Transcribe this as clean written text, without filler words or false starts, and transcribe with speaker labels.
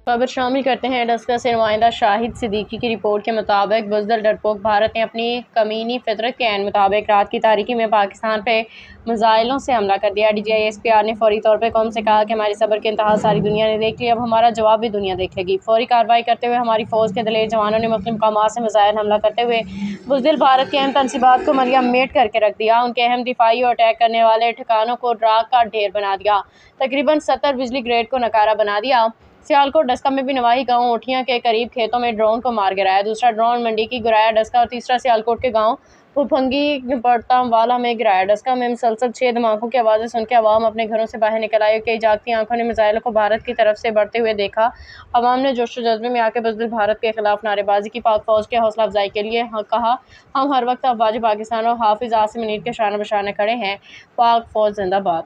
Speaker 1: खबर शामिल करते हैं डस्का से नुमाइंदा शाहिद सिद्दीकी की रिपोर्ट के मुताबिक बुज़दिल डरपोक भारत ने अपनी कमीनी फितरत के ऐन मुताबिक रात की तारीकी में पाकिस्तान पे मिसाइलों से हमला कर दिया। DGI-SPR ने फौरी तौर पर कौम से कहा कि हमारी सब्र के इंतहा सारी दुनिया ने देख ली, अब हमारा जवाब भी दुनिया देख लेगी। फौरी कार्रवाई करते हुए हमारी फ़ौज के दलेर जवानों ने मुख्तलिफ मकामात से मिसाइल हमला करते हुए बुज़दिल भारत के अहम तनसीबात को मलिया मेट करके रख दिया। उनके अहम दिफाई और अटैक करने वाले ठिकानों को राख का ढेर बना दिया। तकरीबन 70 बिजली ग्रेड को नकारा बना दिया। सियालकोट डस्का में भी नवाही गांव ओठियां के करीब खेतों में ड्रोन को मार गिराया। दूसरा ड्रोन मंडी की गिराया डस्का और तीसरा सियालकोट के गांव फुफंगी पड़तावाला में गिराया। डस्का में मुसलसल 6 धमाकों की आवाज़ें सुनकर अवाम अपने घरों से बाहर निकल आई। कई जागती आंखों ने मिसाइलों को भारत की तरफ से बढ़ते हुए देखा। अवाम ने जोशो जज्बे में आकर बुज़दिल भारत के खिलाफ नारेबाजी की। पाक फौज के हौसला अफजाई के लिए कहा, हम हर वक्त अफवाज पाकिस्तान और हाफिज आसिम मुनीर के शान बशान खड़े हैं। पाक फौज जिंदाबाद।